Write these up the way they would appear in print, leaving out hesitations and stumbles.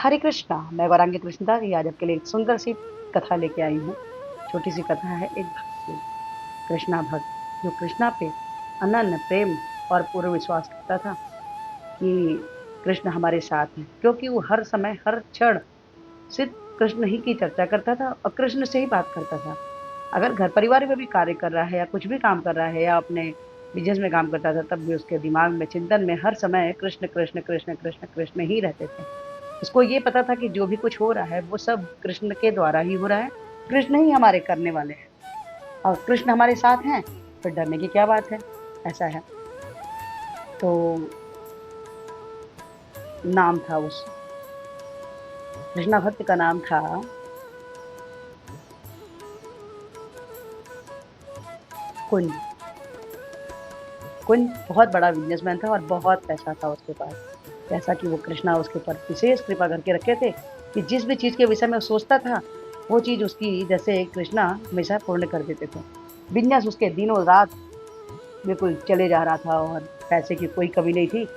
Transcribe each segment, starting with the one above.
हरे कृष्णा, मैं गौरांगी कृष्णदास आज आपके लिए एक सुंदर सी कथा लेके आई हूँ। छोटी सी कथा है एक भक्त की, कृष्णा भक्त, जो कृष्णा पे अनन्य प्रेम और पूर्ण विश्वास रखता था कि कृष्ण हमारे साथ हैं, क्योंकि वो हर समय हर क्षण सिर्फ कृष्ण ही की चर्चा करता था और कृष्ण से ही बात करता था। अगर घर परिवार में भी कार्य कर रहा है या कुछ भी काम कर रहा है या अपने बिजनेस में काम करता था, तब भी उसके दिमाग में चिंतन में हर समय कृष्ण कृष्ण कृष्ण कृष्ण कृष्ण ही रहते थे। उसको ये पता था कि जो भी कुछ हो रहा है वो सब कृष्ण के द्वारा ही हो रहा है, कृष्ण ही हमारे करने वाले हैं और कृष्ण हमारे साथ हैं, फिर डरने की क्या बात है। ऐसा है। तो नाम था उस कृष्णा भक्त का नाम था कुंज। कुंज बहुत बड़ा बिजनेसमैन था और बहुत पैसा था उसके पास। जैसा कि वो कृष्णा उसके ऊपर विशेष कृपा करके रखे थे कि जिस भी चीज के विषय में वो सोचता था, वो चीज उसकी जैसे कृष्णा हमेशा पूर्ण कर देते थे। बिजनेस उसके दिनों रात बिल्कुल चले जा रहा था और पैसे की कोई कमी नहीं थी।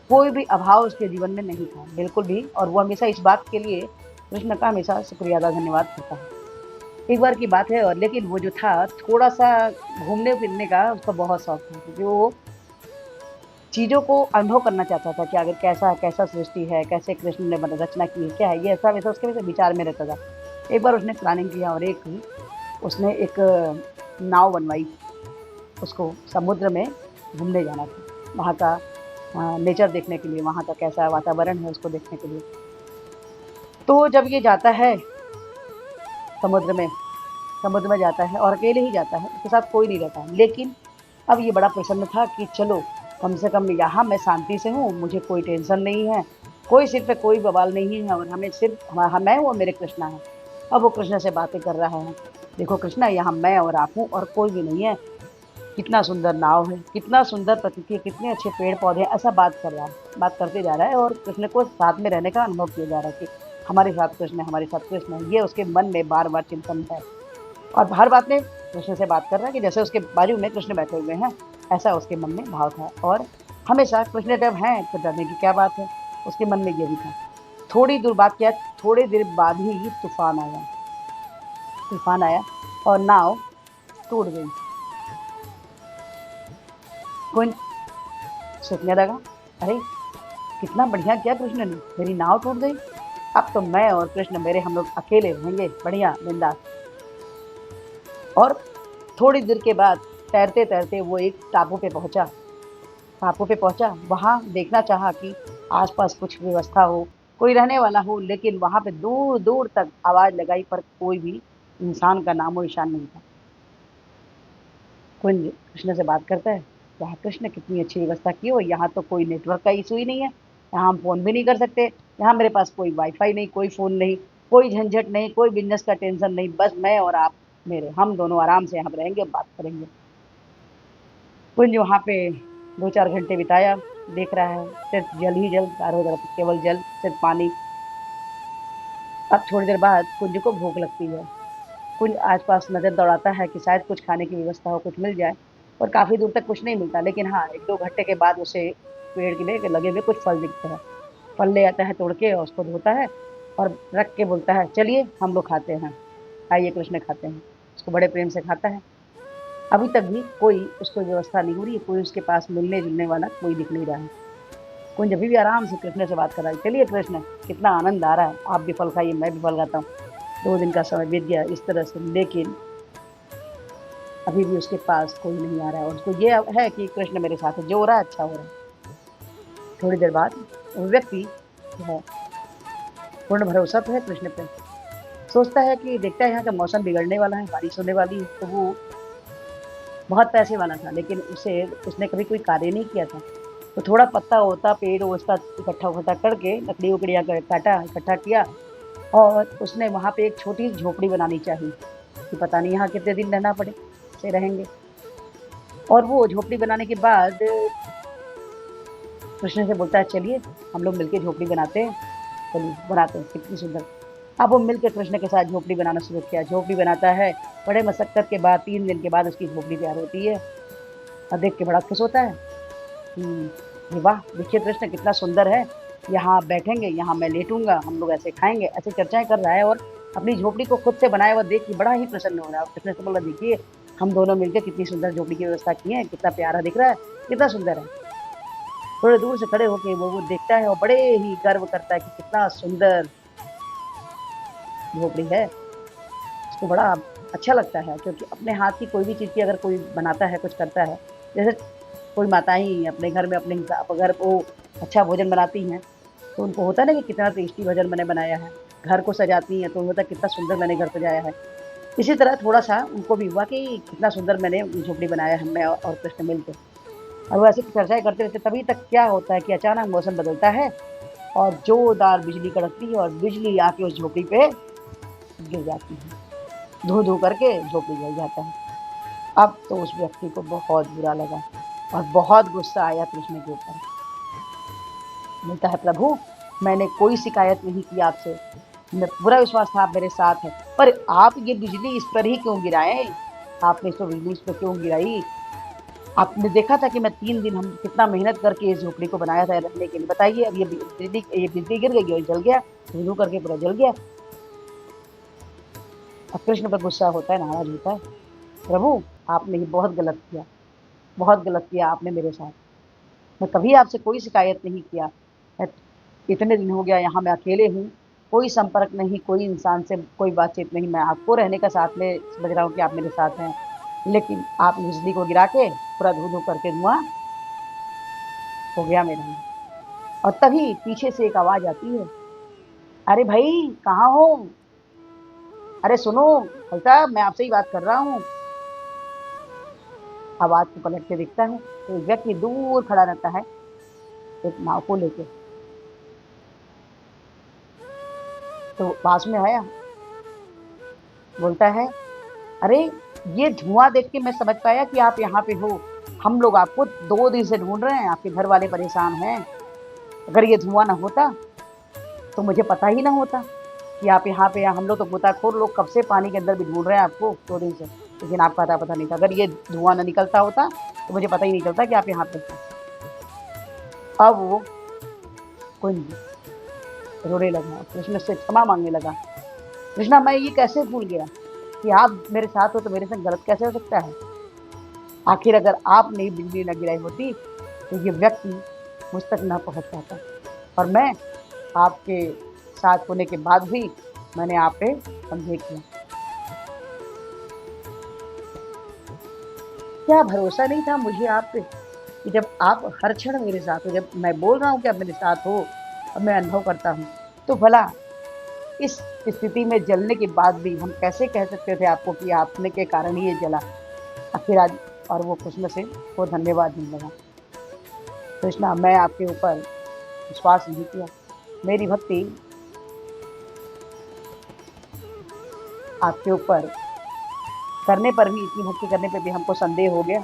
कोई भी अभाव उसके जीवन में नहीं था, बिल्कुल भी। और वो हमेशा इस बात के लिए कृष्ण का हमेशा शुक्रिया अदा धन्यवाद करता है। एक बार की बात है, और लेकिन वो जो था थोड़ा-सा घूमने-फिरने का उसका बहुत शौक था, क्योंकि वो चीज़ों को अनुभव करना चाहता था कि आखिर कैसा कैसा सृष्टि है, कैसे कृष्ण ने मतलब रचना की है, क्या है ये, ऐसा-वैसा उसके वैसे विचार में रहता था। एक बार उसने प्लानिंग किया और उसने एक नाव बनवाई। उसको समुद्र में घूमने जाना था, वहाँ का नेचर देखने के लिए, वहाँ का कैसा वातावरण है उसको देखने के लिए। तो जब ये जाता है समुद्र में समुद्र में जाता है और अकेले ही जाता है, उसके साथ कोई नहीं रहता है। लेकिन अब ये बड़ा प्रसन्न था कि चलो, कम से कम यहाँ मैं शांति से हूँ, मुझे कोई टेंशन नहीं है, कोई सिर पे कोई बवाल नहीं है और हमें सिर्फ मैं हूँ और मेरे कृष्णा हैं। अब वो कृष्ण से बातें कर रहा है। देखो कृष्णा, यहाँ मैं और आप हूँ और कोई भी नहीं है। कितना सुंदर नाव है, कितना सुंदर प्रकृति है, कितने अच्छे पेड़-पौधे हैं, ऐसा बात कर रहा है। बात करते जा रहा है और कृष्ण को साथ में रहने का अनुभव किया जा रहा है कि हमारे साथ कृष्ण है, हमारे साथ कृष्ण है। ये उसके मन में बार-बार चिंतन है और हर बात में कृष्ण से बात कर रहा है कि जैसे उसके बाजू में कृष्ण बैठे हुए हैं, ऐसा उसके मन में भाव था। और हमेशा कृष्ण जब हैं, तो डरने की क्या बात है, उसके मन में ये भी था। थोड़ी दूर बात किया, थोड़ी देर बाद ही तूफान आया और नाव टूट गई। कुंज सोचने लगा, अरे! कितना बढ़िया किया कृष्ण ने, मेरी नाव टूट गई। अब तो मैं और कृष्ण मेरे हम लोग अकेले रहेंगे, बढ़िया बिंदास। और थोड़ी देर के बाद तैरते-तैरते वो एक टापू पे पहुँचा। वहाँ देखना चाहा कि आस-पास कुछ व्यवस्था हो, कोई रहने वाला हो, लेकिन वहाँ पे दूर-दूर तक आवाज़ लगाई पर कोई भी इंसान का नामो-निशान नहीं था। कुंज कृष्ण से बात करता है, यहाँ कृष्ण कितनी अच्छी व्यवस्था की हो, यहाँ तो कोई नेटवर्क का इशू ही नहीं है, यहाँ हम फ़ोन भी नहीं कर सकते, यहाँ मेरे पास कोई वाईफ़ाई नहीं, कोई फ़ोन नहीं, कोई झंझट नहीं, कोई बिज़नेस का टेंशन नहीं, बस मैं और आप हम दोनों आराम से यहाँ पे रहेंगे, बात करेंगे। कुंज वहाँ पे 2-4 घंटे बिताया, देख रहा है, सिर्फ़ जल ही जल, चारों तरफ केवल जल, सिर्फ़ पानी। अब थोड़ी देर बाद कुंज को भूख लगती है। कुंज आस-पास नज़र दौड़ाता है कि शायद कुछ खाने की व्यवस्था हो, कुछ मिल जाए, और काफ़ी दूर तक कुछ नहीं मिलता। लेकिन हाँ, 1-2 घंटे के बाद उसे पेड़ के ले लगे हुए कुछ फल दिखते हैं। फल ले आता है तोड़ के और उसको धोता है और रख के बोलता है, "चलिए, हम लोग खाते हैं। आइए कृष्ण खाते हैं।" उसको बड़े प्रेम से खाता है। अभी तक भी कोई उसको व्यवस्था नहीं हो रही है, कोई उसके पास मिलने-जुलने वाला कोई दिख नहीं रहा है। कुंज अभी भी आराम से कृष्ण से बात कर रहा है, "चलिए कृष्ण, कितना आनंद आ रहा है, आप भी फल खाइए, मैं भी फल खाता हूँ।" 2 दिन का समय बीत गया इस तरह से, लेकिन अभी भी उसके पास कोई नहीं आ रहा है और उसको ये है कि कृष्ण मेरे साथ है, जो हो रहा है अच्छा हो रहा है। थोड़ी देर बाद वो व्यक्ति जो है, पूर्ण भरोसा तो है कृष्ण पे, सोचता है कि देखता है यहाँ का मौसम बिगड़ने वाला है, बारिश होने वाली है, तो वो बहुत पैसे वाला था, लेकिन उसे उसने कभी कोई कार्य नहीं किया था। तो थोड़ा पत्ता-वत्ता, पेड़-ओड़ इकट्ठा-उकट्ठा करके लकड़ी-वकड़ियाँ काटा, इकट्ठा किया और उसने वहाँ पे एक छोटी झोपड़ी बनानी चाही, कि पता नहीं यहाँ कितने दिन रहना पड़े, से रहेंगे। और वो झोपड़ी बनाने के बाद कृष्ण से बोलता है, चलिए हम लोग मिलके झोपड़ी बनाते हैं, चलिए बनाते हैं, कितनी सुंदर। अब वो मिलके कृष्ण के साथ झोपड़ी बनाना शुरू किया, झोपड़ी बनाता है, बड़े मशक्कत के बाद 3 दिन के बाद उसकी झोपड़ी तैयार होती है और देख के बड़ा खुश होता है कि ये वाह! देखिए कृष्ण कितना सुंदर है, यहाँ आप बैठेंगे, यहाँ मैं लेटूँगा, हम लोग ऐसे खाएँगे, ऐसे चर्चाएँ कर रहा है और अपनी झोपड़ी को खुद से बनाया हुआ देख के बड़ा ही प्रसन्न हो रहा है। और कृष्ण से बोला, देखिए हम दोनों मिलके कितनी सुंदर झोपड़ी की व्यवस्था की है, कितना प्यारा दिख रहा है, कितना सुंदर है। थोड़ी दूर से खड़े होके वो देखता है और बड़े ही गर्व करता है कि कितना सुंदर झोपड़ी है। उसको बड़ा अच्छा लगता है, क्योंकि अपने हाथ की कोई भी चीज़ की अगर कोई बनाता है, कुछ करता है, जैसे कोई माताएँ अपने घर में अपने हिसाब अगर वो अच्छा भोजन बनाती हैं, तो उनको होता है ना कि कितना टेस्टी भोजन मैंने बनाया है। घर को सजाती हैं तो होता है कितना सुंदर मैंने घर सजाया है। इसी तरह थोड़ा-सा उनको भी हुआ कि कितना सुंदर मैंने झोपड़ी बनाया है, मैं और कृष्ण मिलके। और वो ऐसे चर्चाएँ करते रहते, तभी तक क्या होता है कि अचानक मौसम बदलता है और जोरदार बिजली कड़कती है और बिजली आके उस झोपड़ी पे गिर जाती है। धू-धू करके झोपड़ी जल जाता है। अब तो उस व्यक्ति को बहुत बुरा लगा और बहुत गुस्सा आया कृष्ण के ऊपर। बोलता है, प्रभु मैंने कोई शिकायत नहीं की आपसे, मैं पूरा विश्वास था आप मेरे साथ हैं, पर आप ये बिजली इस पर ही क्यों गिराए? आपने तो बिजली इस पे क्यों गिराई? आपने देखा था कि मैं 3 दिन हम कितना मेहनत करके इस झोपड़ी को बनाया था रहने के लिए, बताइए अब ये बिजली गिर गई और जल गया, धू-धू करके पूरा जल गया। अब कृष्ण पर गुस्सा होता है, नाराज़ होता है, प्रभु आपने ये बहुत गलत किया आपने मेरे साथ। मैं कभी आपसे कोई शिकायत नहीं किया। मैं इतने दिन हो गया यहाँ मैं अकेले हूँ, कोई संपर्क नहीं, कोई इंसान से कोई बातचीत नहीं। मैं आपको रहने का साथ में समझ रहा हूँ कि आप मेरे साथ हैं, लेकिन आपने बिजली को गिरा के पूरा धू-धू करके धुआँ हो गया मेरा यहाँ। और तभी पीछे से एक आवाज़ आती है, "अरे भई कहाँ हो? अरे सुनो, भाई साहब मैं आपसे ही बात कर रहा हूँ।" आवाज़ को पलट के देखता है, तो एक व्यक्ति दूर खड़ा रहता है, एक नाव को लेके। तो पास में आया, बोलता है, अरे! ये धुआँ देख के मैं समझ पाया कि आप यहाँ पे हो। हम लोग आपको 2 दिन से ढूँढ रहे हैं, आपके घर वाले परेशान हैं। अगर ये धुआँ ना होता, तो मुझे पता ही ना होता कि आप यहाँ पे हैं। हम लोग तो गोताखोर लोग कब से पानी के अंदर भी ढूँढ रहे हैं आपको 2 दिन से, लेकिन आपका अता पता नहीं था। अगर ये धुआँ ना निकलता होता, तो मुझे पता ही नहीं चलता कि आप यहाँ पे थे। अब वो कोई नहीं, रोने लगा, कृष्ण से क्षमा माँगने लगा। कृष्णा मैं ये कैसे भूल गया कि आप मेरे साथ हो, तो मेरे साथ गलत कैसे हो सकता है? आखिर अगर आपने बिजली न गिराई होती, तो ये व्यक्ति मुझ तक ना पहुँच पाता और मैं आपके साथ होने के बाद भी मैंने आप पे संदेह किया। क्या भरोसा नहीं था मुझे आप पे कि जब आप हर क्षण मेरे साथ हो, जब मैं बोल रहा हूँ कि आप मेरे साथ हो, अब मैं अनुभव करता हूँ, तो भला इस स्थिति में जलने के बाद भी हम कैसे कह सकते थे आपको कि आपने के कारण ही ये जला? आखिर आज और वो कृष्ण से वो धन्यवाद देने लगा। कृष्णा मैं आपके ऊपर विश्वास नहीं किया, मेरी भक्ति आपके ऊपर करने पर भी, इतनी भक्ति करने पे भी हमको संदेह हो गया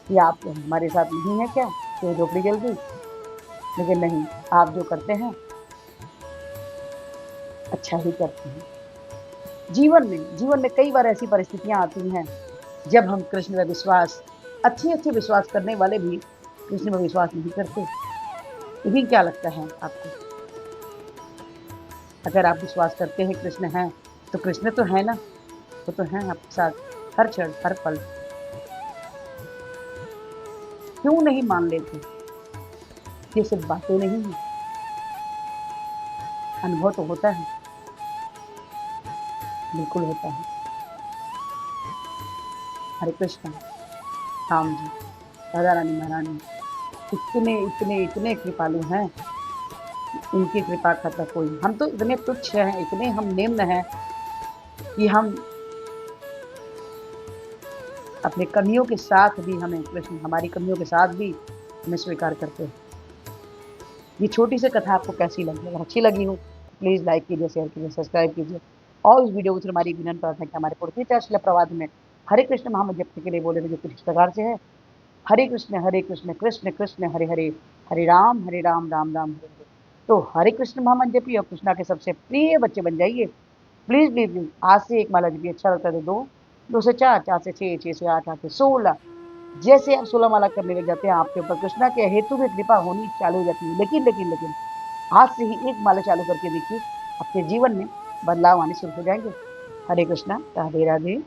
कि आप हमारे साथ नहीं हैं क्या? कि झोपड़ी जल गई? लेकिन नहीं, आप जो करते हैं, अच्छा ही करते हैं। जीवन में कई बार ऐसी परिस्थितियाँ आती हैं, जब हम कृष्ण में विश्वास अच्छे-अच्छे विश्वास करने वाले भी कृष्ण में विश्वास नहीं करते। लेकिन क्या लगता है आपको? अगर आप विश्वास करते हैं कृष्ण हैं, तो कृष्ण तो है ना? वो तो हैं आपके साथ हर क्षण, हर पल। क्यों नहीं मान लेते? ये सिर्फ बातें नहीं हैं, अनुभव तो होता है, बिल्कुल होता है। हरे कृष्ण, राम जी, राधा रानी महारानी इतने कृपालु हैं, इनकी कृपा का तो कोई हम तो इतने तुच्छ हैं, इतने हम निम्न हैं कि हम अपनी कमियों के साथ भी हमें कृष्ण हमारी कमियों के साथ भी हमें स्वीकार करते हैं। ये छोटी सी कथा आपको कैसी लगी? अगर अच्छी लगी हो, प्लीज़ लाइक कीजिए, शेयर कीजिए, सब्सक्राइब कीजिए और इस वीडियो को फिर हमारी विनम्र प्रार्थना है कि हमारे पृथ्वी तैश प्रवाद में हरे कृष्ण महामंत्र के लिए बोले थे जो कुछ इस प्रकार से है, हरे कृष्ण, कृष्ण कृष्ण हरे हरे, हरे राम, राम राम हरे हरे। तो हरे कृष्ण महामंत्र जपिए और कृष्णा के सबसे प्रिय बच्चे बन जाइए। प्लीज़, प्लीज़, प्लीज़ आज से 1 माला जपिए, अच्छा लगता है तो 2, 2 से 4, 4 से 6, 6 से 8, 8 से 16। जैसे आप 16 माला करने लग जाते हैं, आपके ऊपर कृष्णा के हेतु भी कृपा होनी चालू हो जाती है। लेकिन आज से ही एक माला चालू करके देखिए, आपके जीवन में बदलाव आने शुरू हो जाएँगे। हरे कृष्णा, राधे राधे।